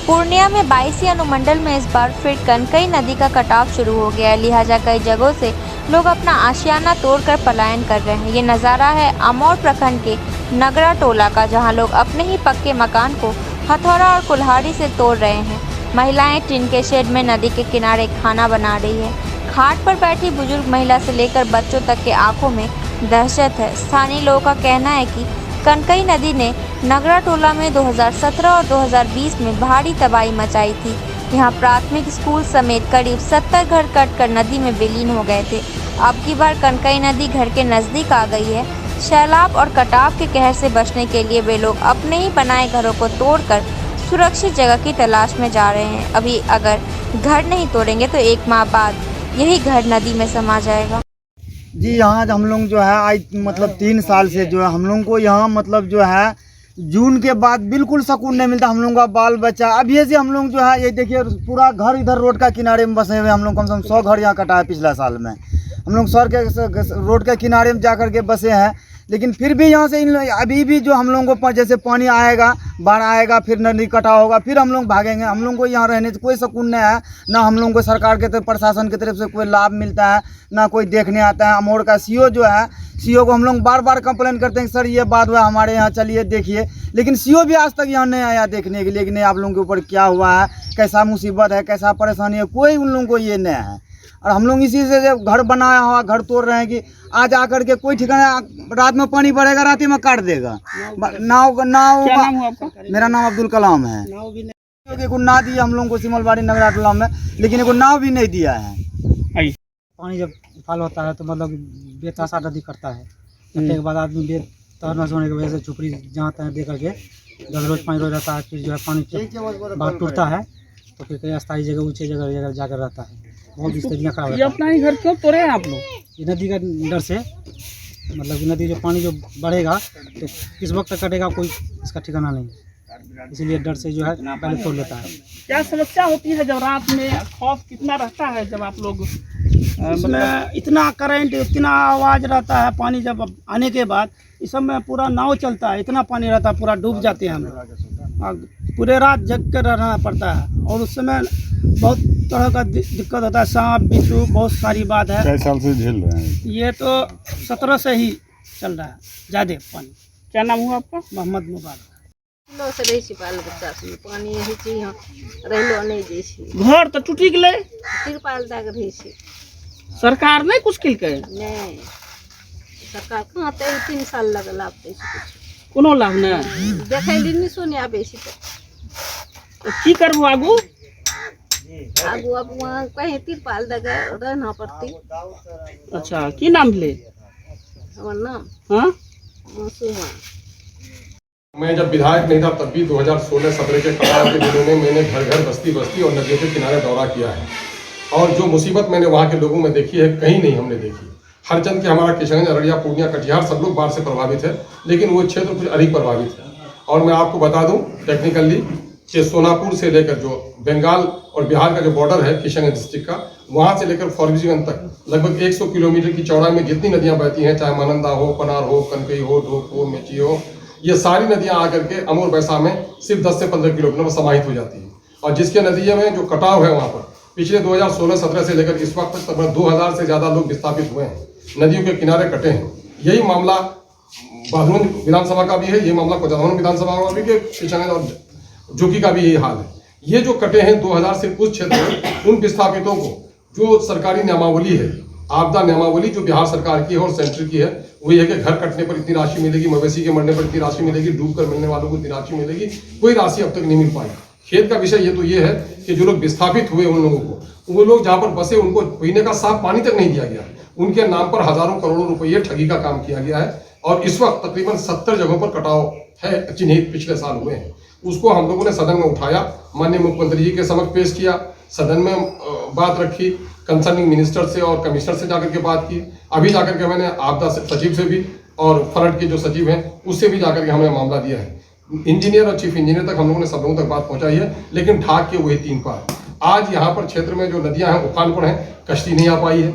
पूर्णिया में 22 अनुमंडल में इस बार फिर कनकई नदी का कटाव शुरू हो गया है। लिहाजा कई जगहों से लोग अपना आशियाना तोड़कर पलायन कर रहे हैं। ये नज़ारा है अमौर प्रखंड के नगरा टोला का, जहां लोग अपने ही पक्के मकान को हथौड़ा और कुल्हाड़ी से तोड़ रहे हैं। महिलाएं टिन के शेड में नदी के किनारे खाना बना रही है। घाट पर बैठी बुजुर्ग महिला से लेकर बच्चों तक के आंखों में दहशत है। स्थानीय लोगों का कहना है कि कनकई नदी ने नगरा टोला में 2017 और 2020 में भारी तबाही मचाई थी। यहाँ प्राथमिक स्कूल समेत करीब 70 घर कटकर नदी में विलीन हो गए थे। अब की बार कनकई नदी घर के नज़दीक आ गई है। सैलाब और कटाव के कहर से बचने के लिए वे लोग अपने ही बनाए घरों को तोड़कर सुरक्षित जगह की तलाश में जा रहे हैं। अभी अगर घर नहीं तोड़ेंगे तो 1 माह बाद यही घर नदी में समा जाएगा। जी यहाँ हम लोग जो है आज मतलब 3 साल से जो है हम लोग को यहाँ मतलब जो है जून के बाद बिल्कुल सुकून नहीं मिलता। हम लोग का बाल बच्चा अभी से हम लोग जो है ये देखिए पूरा घर इधर रोड का किनारे में बसे हुए। हम लोग कम से कम 100 घर यहाँ कटा है पिछला साल में। हम लोग सर के रोड के किनारे में जा कर के बसे हैं। लेकिन फिर भी यहाँ से अभी भी जो हम लोगों को जैसे पानी आएगा, बाढ़ आएगा, फिर नदी कटाव होगा, फिर हम लोग भागेंगे। हम लोग को यहाँ रहने से कोई सुकून नहीं है। ना हम लोग को सरकार के तरफ प्रशासन की तरफ से कोई लाभ मिलता है, ना कोई देखने आता है। अमौर का सीओ जो है, सीओ को हम लोग बार बार कंप्लेन करते हैं कि सर ये बात हुआ हमारे यहाँ, चलिए देखिए। लेकिन सीओ भी आज तक यहाँ नहीं आया देखने के लिए कि नहीं आप लोगों के ऊपर क्या हुआ है, कैसा मुसीबत है, कैसा परेशानी है, कोई उन लोगों को ये नहीं है। और हम लोग इसी से घर बनाया हुआ घर तोड़ रहे हैं कि आज आकर के कोई ठिकाना, रात में पानी पड़ेगा, रात में काट देगा। नाव मेरा नाम अब्दुल कलाम है। एगो नाव दिया हम लोग को सिमलवाड़ी नगरा टोला में, लेकिन एगो नाव भी नहीं दिया है। पानी जब उफान होता है तो मतलब बेतहाशा नदी करता है। करने के बाद आदमी बेतहाशा होने की वजह से झुपड़ी जहाँ तहाँ दे करके जब रोज पानी रोज रहता है, फिर जो है पानी बाढ़ टूटता है तो फिर कई अस्थायी जगह ऊँचे जगह जाकर रहता है। बहुत स्थितियाँ खराब है। अपना ही घर क्यों तोड़े हैं आप लोग? ये नदी का डर से, मतलब नदी जो पानी जो बढ़ेगा तो किस वक्त तक कटेगा कोई इसका ठिकाना नहीं, इसीलिए डर से जो है पहले तोड़ लेता है। क्या समस्या होती है जब रात में? खौफ कितना रहता है जब आप लोग इसमें इतना करंट, इतना आवाज़ रहता है पानी जब आने के बाद। इस सब में पूरा नाव चलता है, इतना पानी रहता है, पूरा डूब जाते हैं हम लोग। पूरे रात जग कर रहना पड़ता है और उस समय बहुत तरह का दिक्कत होता है। सांप बिच्छू बहुत सारी बात है। 6 साल से झेल रहे हैं ये तो 17 से ही चल रहा है ज़्यादा पानी। क्या नाम हुआ आपका? मोहम्मद मुबारक। लो से रही बाल बच्चा से पानी यही चीज रहलो नहीं जै छी। घर तो टूटी गए, तिरपाल दाग रही छी। सरकार नहीं कुछ किलकै? नहीं सरकार कहाँ ते 3 साल लगल आब ते कोनो लाभ नहीं देखे ली नहीं सुने आबे छी। तो की करबो आगू? आगू अब वहाँ कहीं तिरपाल दाग रहना पड़ती। अच्छा की नाम ले? हमर नाम हाँ सुमा। मैं जब विधायक नहीं था तब भी 2016-17 के कटाव के दिनों में मैंने घर घर बस्ती बस्ती और नदियों के किनारे दौरा किया है। और जो मुसीबत मैंने वहाँ के लोगों में देखी है कहीं नहीं हमने देखी। हर चंद के हमारा किशनगंज, अररिया, पूर्णिया, कटिहार सब लोग बाढ़ से प्रभावित है, लेकिन वो क्षेत्र कुछ अधिक प्रभावित है। और मैं आपको बता दूं टेक्निकली कि सोनापुर से लेकर जो बंगाल और बिहार का जो बॉर्डर है किशनगंज डिस्ट्रिक्ट का, वहाँ से लेकर फॉरबिसगंज तक लगभग 100 किलोमीटर की चौड़ाई में जितनी नदियाँ बहती हैं, चाहे महानंदा हो, पनार हो, कनकई हो, ढोक हो, मेची हो, ये सारी नदियाँ आकर के अमौर बैसा में सिर्फ 10 से 15 किलोमीटर में समाहित हो जाती है। और जिसके नतीजे में जो कटाव है वहाँ पर पिछले 2016-17 से लेकर इस वक्त तक 2000 से ज़्यादा लोग विस्थापित हुए हैं, नदियों के किनारे कटे हैं। यही मामला बहरोन विधानसभा का भी है, ये मामला कोचाधन विधानसभा का भी है, किशनगंज और जोकी का भी यही हाल है। ये जो कटे हैं 2000 से उस क्षेत्र में, उन विस्थापितों को जो सरकारी नियमावली है, आपदा नियमावली जो बिहार सरकार की है और सेंटर की है, वो ये है कि घर कटने पर इतनी राशि मिलेगी, मवेशी के मरने पर इतनी राशि मिलेगी, डूब कर मिलने वालों को इतनी राशि मिलेगी। कोई राशि अब तक नहीं मिल पाई। खेद का विषय ये तो ये है कि जो लोग विस्थापित हुए उन लोगों को, वो लोग जहाँ पर बसे उनको पीने का साफ पानी तक नहीं दिया गया। उनके नाम पर हजारों करोड़ों रुपये ठगी का काम किया गया है। और इस वक्त तकरीबन 70 जगहों पर कटाव है चिन्हित पिछले साल हुए हैं। उसको हम लोगों ने सदन में उठाया, माननीय मुख्यमंत्री जी के समक्ष पेश किया, सदन में बात रखी, कंसर्निंग मिनिस्टर से और कमिश्नर से जाकर के बात की। अभी जाकर के मैंने आपदा सचिव से भी और फ्लड के जो सचिव हैं उससे भी जाकर के हमने मामला दिया है। इंजीनियर और चीफ इंजीनियर तक हम लोगों ने सब लोगों तक बात पहुंचाई है, लेकिन ढाक के वही 3 पार। आज यहाँ पर क्षेत्र में जो नदियाँ हैं उफान पर हैं, कश्ती नहीं आ पाई है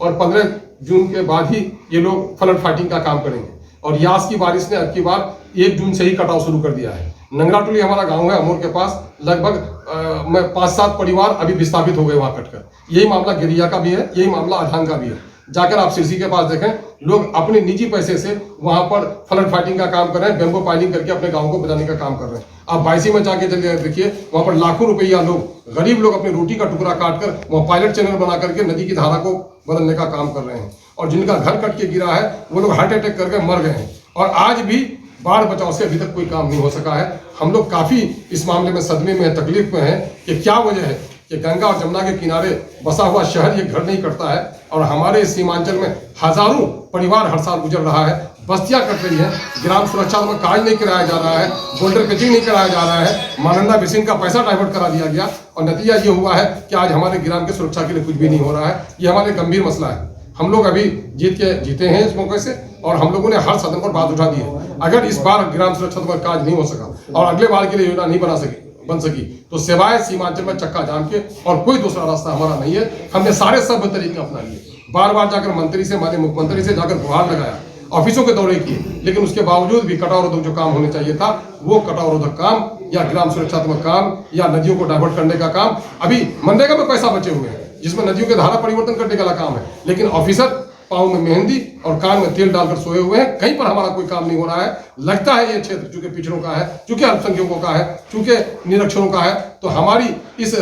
और 15 जून के बाद ही ये लोग फ्लड फाइटिंग का काम करेंगे। और यास की बारिश ने अब की बार 1 जून से ही कटाव शुरू कर दिया है। नंगराटोली हमारा गांव है अमूर के पास, लगभग मैं 5-7 परिवार अभी विस्थापित हो गए वहां कटकर। यही मामला गिरिया का भी है, यही मामला अधान का भी है। जाकर आप सिरसी के पास देखें, लोग अपने निजी पैसे से वहां पर फ्लड फाइटिंग का काम कर रहे हैं, बेम्बो पाइलिंग करके अपने गांव को बचाने का काम कर रहे हैं। आप बाईसी में जाके चलिए देखिए, वहां पर लाखों रुपया लोग, गरीब लोग अपनी रोटी का टुकड़ा काटकर वहां पायलट चैनल बना करके नदी की धारा को बदलने का काम कर रहे हैं। और जिनका घर कट के गिरा है वो लोग हार्ट अटैक करके मर गए हैं। और आज भी बाढ़ बचाव से अभी तक कोई काम नहीं हो सका है। हम लोग काफी इस मामले में सदमे में है, तकलीफ में है कि क्या वजह है कि गंगा और जमुना के किनारे बसा हुआ शहर ये घर नहीं कटता है और हमारे इस सीमांचल में हजारों परिवार हर साल गुजर रहा है, बस्तियां कट रही हैं, ग्राम सुरक्षा में कार्य नहीं कराया जा रहा है, बोल्डर पिचिंग नहीं कराया जा रहा है, मानंदा बेसिन का पैसा डाइवर्ट करा दिया गया और नतीजा ये हुआ है कि आज हमारे ग्राम की सुरक्षा के लिए कुछ भी नहीं हो रहा है। ये हमारे गंभीर मसला है। हम लोग अभी जीते हैं इस मौके से और हम लोगों ने हर सदन पर बात उठा दी है। अगर इस बार ग्राम सुरक्षा पर कार्य नहीं हो सका और अगले बार के लिए योजना नहीं बन सकी तो सिवाय सीमांचल में चक्का जाम के और कोई दूसरा रास्ता हमारा नहीं है। हमने सारे सब तरीके अपना लिए, बार बार जाकर मंत्री से, माननीय मुख्यमंत्री से जाकर गुहार लगाया, ऑफिसों के दौरे किए, लेकिन उसके बावजूद भी कटाव जो काम होने चाहिए था वो कटाव काम या ग्राम सुरक्षात्मक काम या नदियों को डाइवर्ट करने का काम, अभी मनरेगा में पैसा बचे हुए हैं जिसमें नदियों के धारा परिवर्तन करने का काम है, लेकिन ऑफिसर पाँव में मेहंदी और कान में तेल डालकर सोए हुए हैं। कहीं पर हमारा कोई काम नहीं हो रहा है। लगता है ये क्षेत्र चूंकि पिछड़ों का है, चूंकि अल्पसंख्यकों का है, चूंकि निरक्षरों का है, तो हमारी इस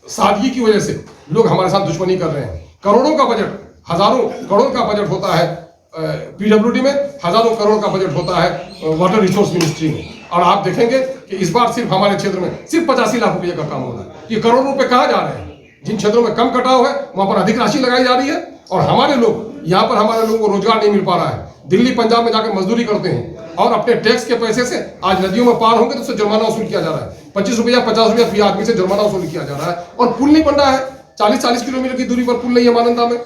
सादगी की वजह से लोग हमारे साथ दुश्मनी कर रहे हैं। करोड़ों का बजट, हजारों करोड़ का बजट होता है पीडब्ल्यूडी में, हजारों करोड़ का बजट होता है वाटर रिसोर्स मिनिस्ट्री में, और आप देखेंगे कि इस बार सिर्फ हमारे क्षेत्र में सिर्फ 85 लाख रुपये का काम हो रहा है। ये करोड़ों रुपए कहाँ जा रहे हैं? जिन क्षेत्रों में कम कटाव है वहां पर अधिक राशि लगाई जा रही है और हमारे लोग यहाँ पर, हमारे लोगों को रोजगार नहीं मिल पा रहा है। दिल्ली पंजाब में जाकर मजदूरी करते हैं और अपने टैक्स के पैसे से आज नदियों में पार होंगे तो उससे जुर्माना वसूल किया जा रहा है। 25 रुपया 50 रुपया फी आदमी से जुर्माना वसूल किया जा रहा है और पुल नहीं बन रहा है। 40-40 किलोमीटर की दूरी पर पुल नहीं है मानंदा में,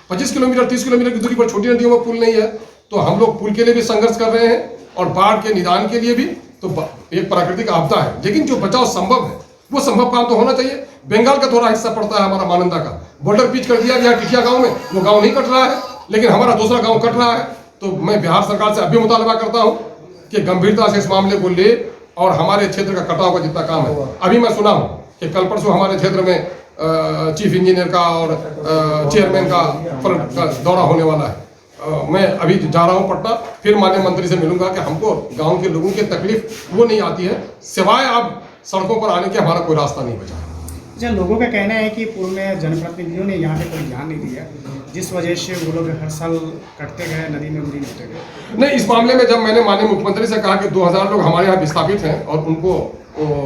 25 किलोमीटर 30 किलोमीटर की दूरी पर छोटी नदियों में पुल नहीं है। तो हम लोग पुल के लिए भी संघर्ष कर रहे हैं और बाढ़ के निदान के लिए भी। तो एक प्राकृतिक आपदा है, लेकिन जो बचाव संभव है वो संभव काम तो होना चाहिए। बंगाल का थोड़ा हिस्सा पड़ता है हमारा मानंदा का, बॉर्डर पिच कर दिया गया टिटिया गांव में, वो गांव नहीं कट रहा है, लेकिन हमारा दूसरा गांव कट रहा है। तो मैं बिहार सरकार से अभी मुतालबा करता हूं कि गंभीरता से इस मामले को ले और हमारे क्षेत्र का कटाव का जितना काम है। अभी मैं सुना हूं कि कल परसों हमारे क्षेत्र में चीफ इंजीनियर का और चेयरमैन का दौरा होने वाला है। मैं अभी जा रहा हूं पटना, फिर माननीय मंत्री से मिलूंगा कि हमको गांव के लोगों की तकलीफ वो नहीं आती है, सिवाय आप सड़कों पर आने के हमारा कोई रास्ता नहीं बचा। अच्छा, लोगों का कहना है कि पूर्व में जनप्रतिनिधियों ने यहाँ पे कोई ध्यान नहीं दिया, जिस वजह से वो लोग हर साल कटते गए, नदी में बुरी होते गए। नहीं, इस मामले में जब मैंने माननीय मुख्यमंत्री से कहा कि 2000 लोग हमारे यहाँ विस्थापित हैं और उनको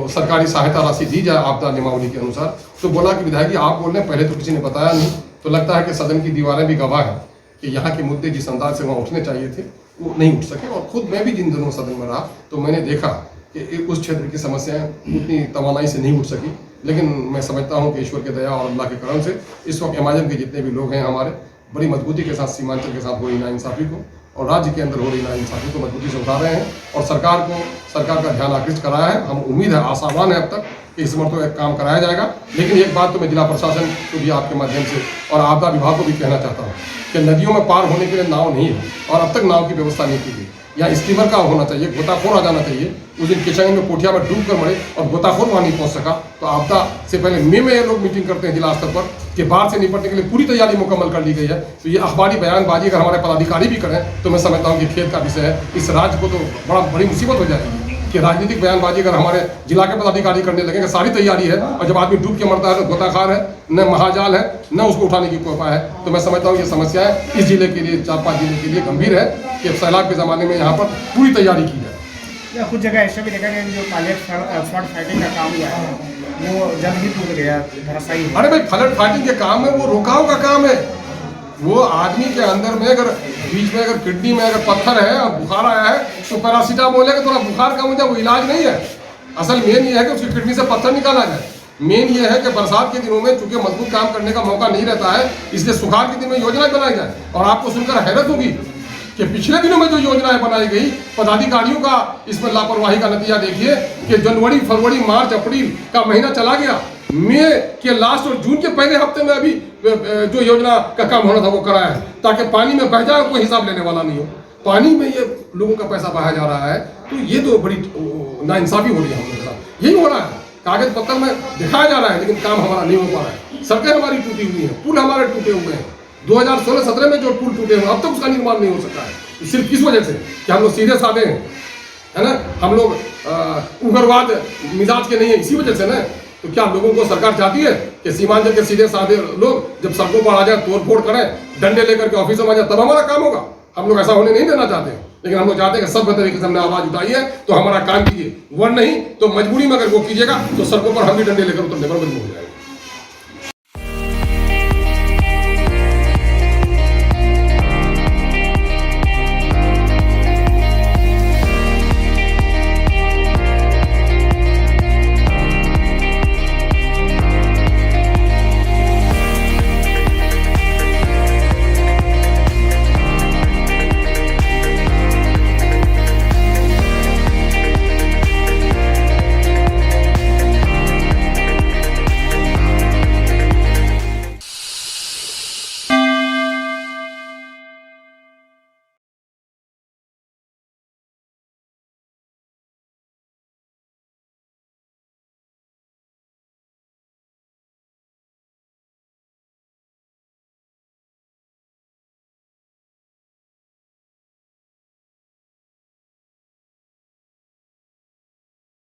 सरकारी सहायता राशि दी जाए आपदा नियमावली के अनुसार, तो बोला कि विधायक जी आप बोल रहे हैं, पहले तो किसी ने बताया नहीं। तो लगता है कि सदन की दीवारें भी गवाह हैं कि यहाँ के मुद्दे जिस अंदाज से वहाँ उठने चाहिए थे वो नहीं उठ सके। और खुद मैं भी जिन दिनों सदन में रहा तो मैंने देखा कि उस क्षेत्र की समस्याएं उतनी तवानाई से नहीं उठ सकी। लेकिन मैं समझता हूं कि ईश्वर की दया और अल्लाह के करम से इस वक्त एमाजन के जितने भी लोग हैं हमारे बड़ी मजबूती के साथ सीमांचल के साथ हो रही नाइंसाफ़ी को और राज्य के अंदर हो रही नाइंसाफ़ी को मजबूती से उठा रहे हैं और सरकार का ध्यान आकृष्ट करा है। हम उम्मीद है, आशावान है अब तक कि इस मरतबा एक काम कराया जाएगा। लेकिन एक बात तो मैं जिला प्रशासन को भी आपके माध्यम से और आपदा विभाग को भी कहना चाहता हूँ कि नदियों में पार होने के लिए नाव नहीं है और अब तक नाव की व्यवस्था नहीं की गई। या स्टीमर का होना चाहिए, गोताखोर आ जाना चाहिए। उस दिन किचंग में पोठिया में डूब कर मरे और गोताखोर वहाँ नहीं पहुँच सका। तो आपदा से पहले मई में ये लोग मीटिंग करते हैं जिला स्तर पर कि बाढ़ से निपटने के लिए पूरी तैयारी मुकम्मल कर ली गई है। तो ये अखबारी बयानबाजी अगर हमारे पदाधिकारी भी करें तो मैं समझता हूँ कि खेद का विषय है। इस राज्य को तो बड़ी मुसीबत हो जाएगी कि राजनीतिक बयानबाजी अगर हमारे जिला के पदाधिकारी करने लगेंगे। सारी तैयारी है और जब आदमी डूब के मरता है तो गोताखार है, न महाजाल है, न उसको उठाने की कोई उपाय है। तो मैं समझता हूँ ये समस्याएं इस जिले के लिए, 4-5 जिले के लिए गंभीर है कि सैलाब के ज़माने में यहाँ पर पूरी तैयारी की जाए। या कुछ जगह ऐसा भी देखा गया जो पायलट फ्लड फाइटिंग का काम हुआ है वो जब ही टूट गया, धराशायी। अरे भाई, फ्लड फाइटिंग के काम में वो रोकाव का काम है। वो आदमी के अंदर में अगर बीच में अगर किडनी में अगर पत्थर है और बुखार आया है तो पैरासीटामोल है कि थोड़ा बुखार कम हो जाए, वो इलाज नहीं है। असल मेन ये है कि उसकी किडनी से पत्थर निकाला जाए। मेन ये है कि बरसात के दिनों में चूंकि मजबूत काम करने का मौका नहीं रहता है, इसलिए सुखाड़ के दिन में योजना बनाई जाए। और आपको सुनकर हैरत होगी कि पिछले दिनों में जो योजनाएं बनाई गई, पदाधिकारियों का इसमें लापरवाही का नतीजा देखिए कि जनवरी, फरवरी, मार्च, अप्रैल का महीना चला गया, मई के लास्ट और जून के पहले हफ्ते में अभी जो योजना का काम होना था वो कराया है ताकि पानी में बह जाए, कोई हिसाब लेने वाला नहीं हो। पानी में ये लोगों का पैसा बहाया जा रहा है, तो ये तो बड़ी नाइंसाफी हो रही है हम लोगों के साथ। यही हो रहा है, कागज पत्तर में दिखाया जा रहा है लेकिन काम हमारा नहीं हो पा रहा है। सड़कें हमारी टूटी हुई हैं, पुल हमारे टूटे हुए हैं। 2016-17 में जो पुल टूटे हुए अब तक उसका निर्माण नहीं हो सका है। सिर्फ किस वजह से कि हम लोग सीधे साधे हैं, है ना, हम लोग उग्रवाद मिजाज के नहीं है, इसी वजह से ना। तो क्या लोगों को सरकार चाहती है कि सीमांचल के सीधे साधे लोग जब सड़कों पर आ जाए, तोड़ फोड़ करें, डंडे लेकर के ऑफिसों में आ जाए, तब हमारा काम होगा? हम लोग ऐसा होने नहीं देना चाहते, लेकिन हम लोग चाहते हैं कि सब तरीके से हमने आवाज उठाई है तो हमारा काम कीजिए, वन नहीं तो मजबूरी में अगर वो कीजिएगा तो सड़कों पर हम भी डंडे लेकर उतरने पर मजबूर हो जाएंगे।